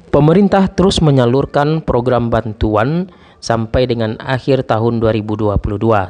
Pemerintah terus menyalurkan program bantuan sampai dengan akhir tahun 2022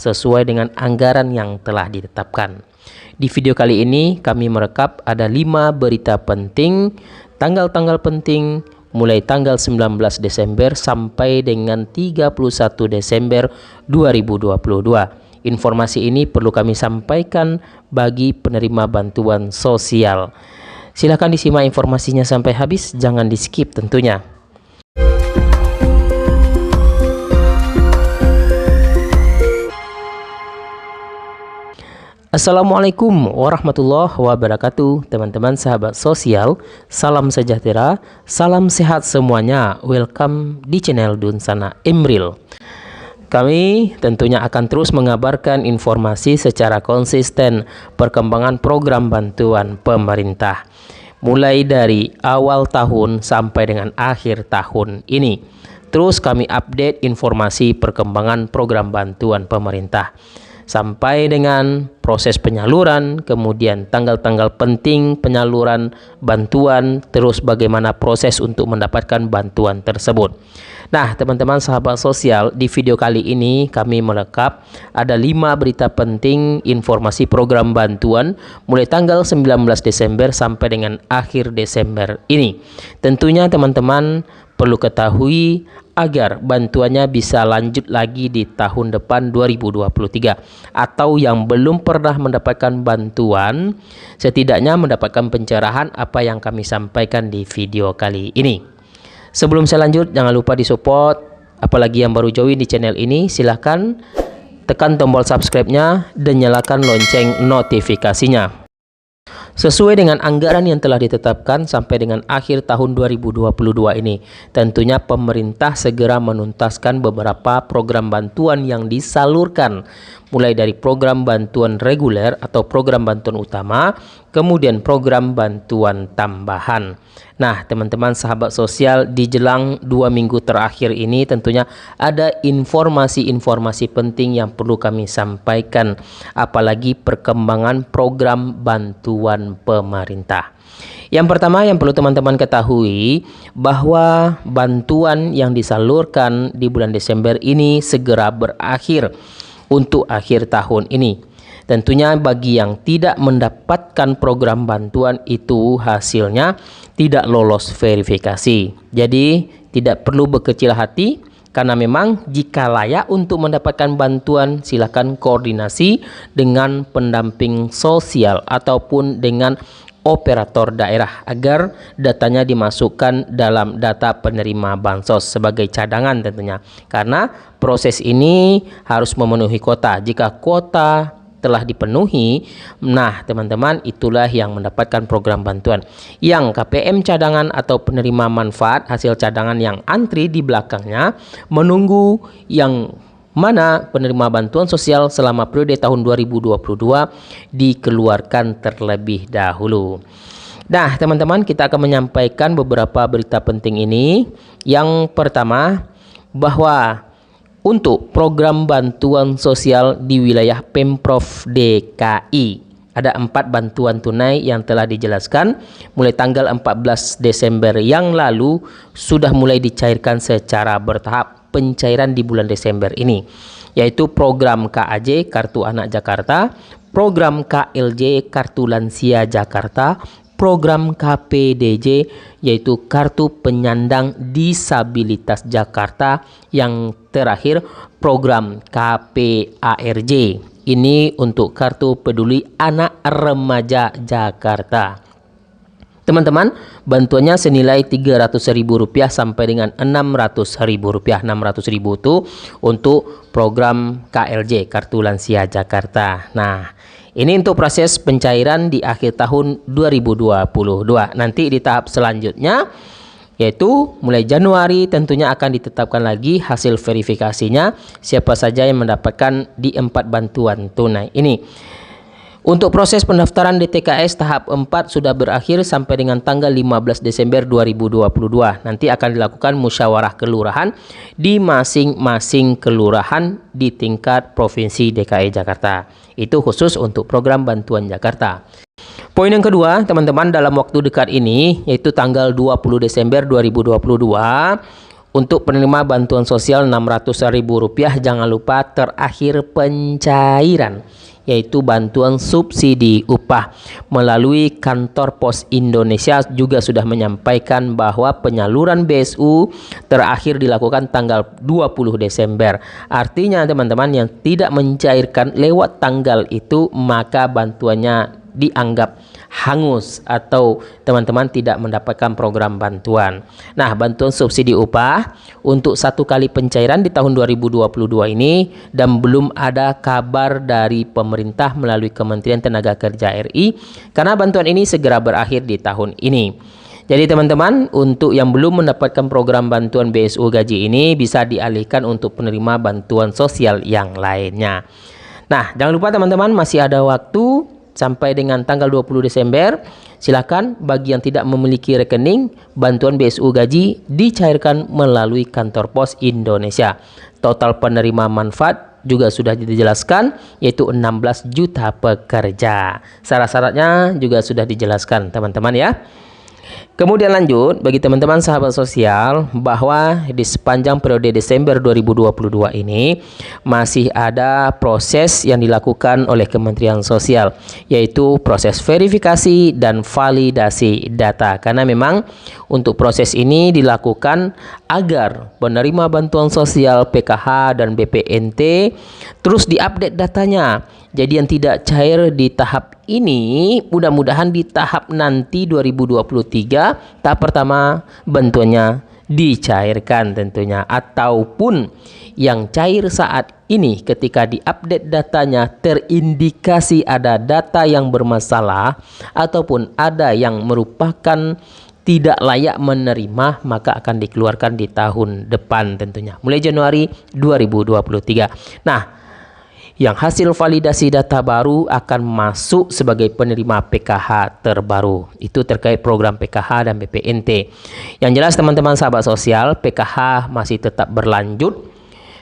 sesuai dengan anggaran yang telah ditetapkan. Di video kali ini kami merekap ada 5 berita penting, tanggal-tanggal penting mulai tanggal 19 Desember sampai dengan 31 Desember 2022. Informasi ini perlu kami sampaikan bagi penerima bantuan sosial. Silakan disimak informasinya sampai habis, jangan di skip tentunya. Assalamualaikum warahmatullahi wabarakatuh, teman-teman sahabat sosial. Salam sejahtera, salam sehat semuanya. Welcome di channel Dunsana Imril. Kami tentunya akan terus mengabarkan informasi secara konsisten perkembangan program bantuan pemerintah mulai dari awal tahun sampai dengan akhir tahun ini. Terus kami update informasi perkembangan program bantuan pemerintah sampai dengan proses penyaluran, kemudian tanggal-tanggal penting penyaluran bantuan, terus bagaimana proses untuk mendapatkan bantuan tersebut. Nah, teman-teman sahabat sosial, di video kali ini kami merekap ada 5 berita penting informasi program bantuan mulai tanggal 19 Desember sampai dengan akhir Desember ini. Tentunya teman-teman perlu ketahui agar bantuannya bisa lanjut lagi di tahun depan 2023, atau yang belum pernah mendapatkan bantuan setidaknya mendapatkan pencerahan apa yang kami sampaikan di video kali ini. Sebelum saya lanjut, jangan lupa disupport, apalagi yang baru join di channel ini, silahkan tekan tombol subscribe-nya dan nyalakan lonceng notifikasinya. Sesuai dengan anggaran yang telah ditetapkan sampai dengan akhir tahun 2022 ini, tentunya pemerintah segera menuntaskan beberapa program bantuan yang disalurkan, mulai dari program bantuan reguler atau program bantuan utama, kemudian program bantuan tambahan. Nah, teman-teman sahabat sosial, di jelang 2 minggu terakhir ini tentunya ada informasi-informasi penting yang perlu kami sampaikan, apalagi perkembangan program bantuan pemerintah. Yang pertama yang perlu teman-teman ketahui bahwa bantuan yang disalurkan di bulan Desember ini segera berakhir untuk akhir tahun ini. Tentunya bagi yang tidak mendapatkan program bantuan itu hasilnya tidak lolos verifikasi. Jadi tidak perlu berkecil hati, karena memang jika layak untuk mendapatkan bantuan silakan koordinasi dengan pendamping sosial ataupun dengan operator daerah agar datanya dimasukkan dalam data penerima bansos sebagai cadangan tentunya, karena proses ini harus memenuhi kuota. Jika kuota telah dipenuhi, nah teman-teman itulah yang mendapatkan program bantuan. Yang KPM cadangan atau penerima manfaat hasil cadangan yang antri di belakangnya menunggu yang mana penerima bantuan sosial selama periode tahun 2022 dikeluarkan terlebih dahulu. Nah teman-teman, kita akan menyampaikan beberapa berita penting ini. Yang pertama, bahwa untuk program bantuan sosial di wilayah Pemprov DKI ada 4 bantuan tunai yang telah dijelaskan mulai tanggal 14 Desember yang lalu sudah mulai dicairkan secara bertahap pencairan di bulan Desember ini, yaitu program KAJ Kartu Anak Jakarta, program KLJ Kartu Lansia Jakarta, program KPDJ yaitu Kartu Penyandang Disabilitas Jakarta, yang terakhir program KPARJ ini untuk Kartu Peduli Anak Remaja Jakarta. Teman-teman, bantuannya senilai Rp300.000 sampai dengan Rp600.000. Rp600.000 itu untuk program KLJ Kartu Lansia Jakarta. Nah, ini untuk proses pencairan di akhir tahun 2022. Nanti di tahap selanjutnya, yaitu mulai Januari, tentunya akan ditetapkan lagi hasil verifikasinya siapa saja yang mendapatkan di 4 bantuan tunai ini. Untuk proses pendaftaran DTKS tahap 4 sudah berakhir sampai dengan tanggal 15 Desember 2022. Nanti akan dilakukan musyawarah kelurahan di masing-masing kelurahan di tingkat Provinsi DKI Jakarta. Itu khusus untuk program bantuan Jakarta. Poin yang kedua, teman-teman, dalam waktu dekat ini, yaitu tanggal 20 Desember 2022, untuk penerima bantuan sosial Rp600.000, jangan lupa terakhir pencairan, yaitu bantuan subsidi upah. Melalui kantor Pos Indonesia juga sudah menyampaikan bahwa penyaluran BSU terakhir dilakukan tanggal 20 Desember. Artinya teman-teman yang tidak mencairkan lewat tanggal itu, maka bantuannya dianggap hangus atau teman-teman tidak mendapatkan program bantuan. Nah, bantuan subsidi upah untuk satu kali pencairan di tahun 2022 ini, dan belum ada kabar dari pemerintah melalui Kementerian Tenaga Kerja RI karena bantuan ini segera berakhir di tahun ini. Jadi teman-teman, untuk yang belum mendapatkan program bantuan BSU gaji ini bisa dialihkan untuk penerima bantuan sosial yang lainnya. Nah, jangan lupa teman-teman, masih ada waktu sampai dengan tanggal 20 Desember. Silakan bagi yang tidak memiliki rekening, bantuan BSU gaji dicairkan melalui kantor Pos Indonesia. Total penerima manfaat juga sudah dijelaskan, yaitu 16 juta pekerja. Syarat-syaratnya juga sudah dijelaskan teman-teman ya. Kemudian lanjut, bagi teman-teman sahabat sosial, bahwa di sepanjang periode Desember 2022 ini masih ada proses yang dilakukan oleh Kementerian Sosial, yaitu proses verifikasi dan validasi data. Karena memang untuk proses ini dilakukan agar penerima bantuan sosial PKH dan BPNT terus diupdate datanya. Jadi yang tidak cair di tahap ini, mudah-mudahan di tahap nanti 2023 tahap pertama bantuannya dicairkan tentunya, ataupun yang cair saat ini ketika diupdate datanya terindikasi ada data yang bermasalah ataupun ada yang merupakan tidak layak menerima, maka akan dikeluarkan di tahun depan tentunya, mulai Januari 2023. Nah, yang hasil validasi data baru akan masuk sebagai penerima PKH terbaru. Itu terkait program PKH dan BPNT. Yang jelas teman-teman sahabat sosial, PKH masih tetap berlanjut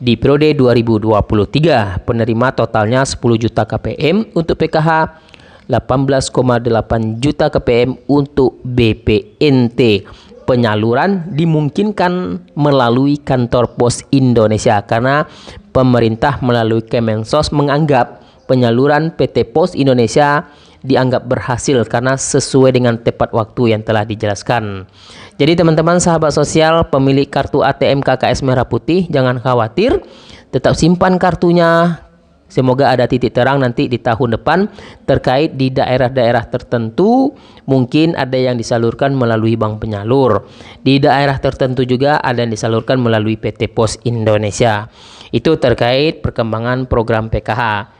di periode 2023. Penerima totalnya 10 juta KPM untuk PKH, 18,8 juta KPM untuk BPNT. Penyaluran dimungkinkan melalui kantor Pos Indonesia karena pemerintah melalui Kemensos menganggap penyaluran PT Pos Indonesia dianggap berhasil karena sesuai dengan tepat waktu yang telah dijelaskan. Jadi teman-teman sahabat sosial, pemilik kartu ATM KKS Merah Putih jangan khawatir, tetap simpan kartunya. Semoga ada titik terang nanti di tahun depan terkait di daerah-daerah tertentu, mungkin ada yang disalurkan melalui bank penyalur. Di daerah tertentu juga ada yang disalurkan melalui PT Pos Indonesia. Itu terkait perkembangan program PKH.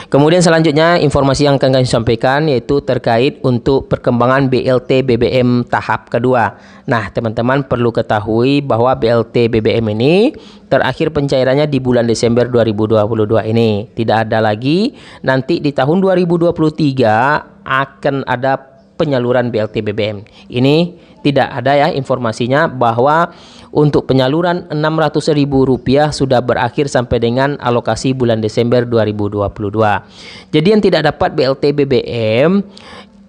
Kemudian selanjutnya informasi yang akan kami sampaikan yaitu terkait untuk perkembangan BLT BBM tahap kedua. Nah, teman-teman perlu ketahui bahwa BLT BBM ini terakhir pencairannya di bulan Desember 2022 ini. Tidak ada lagi, nanti di tahun 2023 akan ada penyaluran BLT BBM. Ini tidak ada ya informasinya bahwa untuk penyaluran Rp600.000 sudah berakhir sampai dengan alokasi bulan Desember 2022. Jadi yang tidak dapat BLT BBM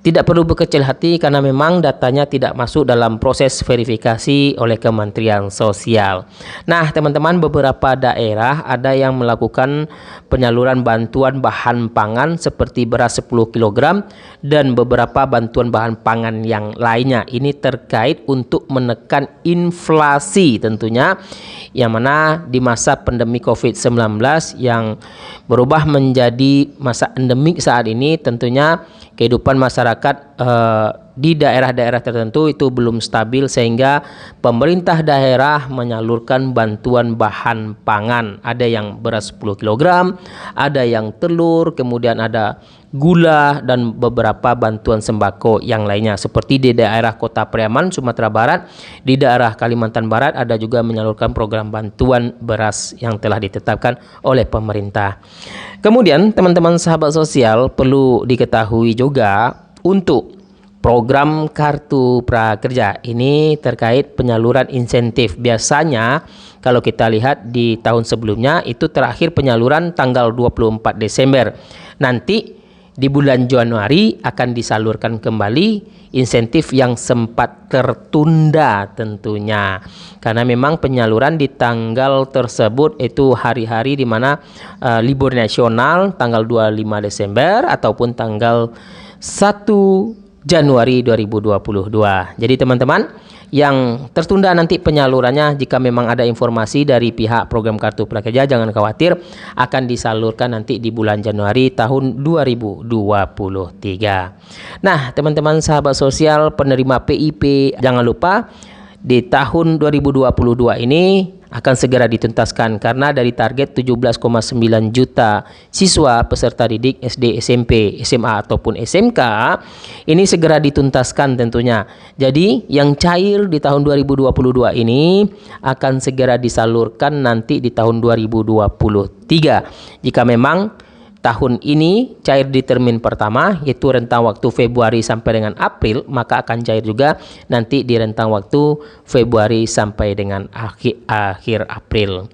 tidak perlu berkecil hati karena memang datanya tidak masuk dalam proses verifikasi oleh Kementerian Sosial. Nah, teman-teman, beberapa daerah ada yang melakukan penyaluran bantuan bahan pangan seperti beras 10 kg dan beberapa bantuan bahan pangan yang lainnya. Ini terkait untuk menekan inflasi tentunya, yang mana di masa pandemi COVID-19 yang berubah menjadi masa endemik saat ini, tentunya kehidupan masyarakat di daerah-daerah tertentu itu belum stabil sehingga pemerintah daerah menyalurkan bantuan bahan pangan. Ada yang beras 10 kg, ada yang telur, kemudian ada gula dan beberapa bantuan sembako yang lainnya. Seperti di daerah Kota Priaman, Sumatera Barat, di daerah Kalimantan Barat ada juga menyalurkan program bantuan beras yang telah ditetapkan oleh pemerintah. Kemudian teman-teman sahabat sosial perlu diketahui juga untuk program Kartu Prakerja ini terkait penyaluran insentif. Biasanya kalau kita lihat di tahun sebelumnya itu terakhir penyaluran tanggal 24 Desember. Nanti di bulan Januari akan disalurkan kembali insentif yang sempat tertunda tentunya, karena memang penyaluran di tanggal tersebut itu hari-hari di mana libur nasional tanggal 25 Desember ataupun tanggal 1 Januari 2022. Jadi teman-teman yang tertunda nanti penyalurannya, jika memang ada informasi dari pihak program Kartu Prakerja, jangan khawatir, akan disalurkan nanti di bulan Januari tahun 2023. Nah, teman-teman sahabat sosial penerima PIP, jangan lupa di tahun 2022 ini akan segera dituntaskan, karena dari target 17,9 juta siswa peserta didik SD, SMP, SMA ataupun SMK ini segera dituntaskan tentunya. Jadi yang cair di tahun 2022 ini akan segera disalurkan nanti di tahun 2023. Jika memang tahun ini cair di termin pertama, yaitu rentang waktu Februari sampai dengan April, maka akan cair juga nanti di rentang waktu Februari sampai dengan akhir April.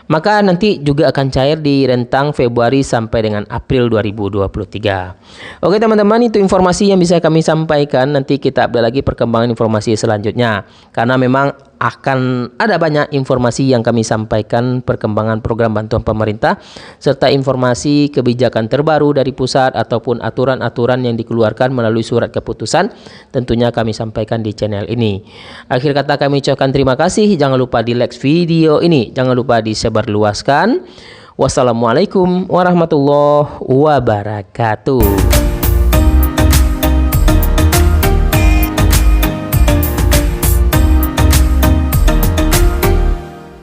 Maka nanti juga akan cair di rentang Februari sampai dengan April 2023. Oke teman-teman, itu informasi yang bisa kami sampaikan. Nanti kita update lagi perkembangan informasi selanjutnya, karena memang akan ada banyak informasi yang kami sampaikan, perkembangan program bantuan pemerintah serta informasi kebijakan terbaru dari pusat ataupun aturan-aturan yang dikeluarkan melalui surat keputusan, tentunya kami sampaikan di channel ini. Akhir kata kami ucapkan terima kasih. Jangan lupa di like video ini, jangan lupa disebarluaskan. Wassalamualaikum warahmatullahi wabarakatuh.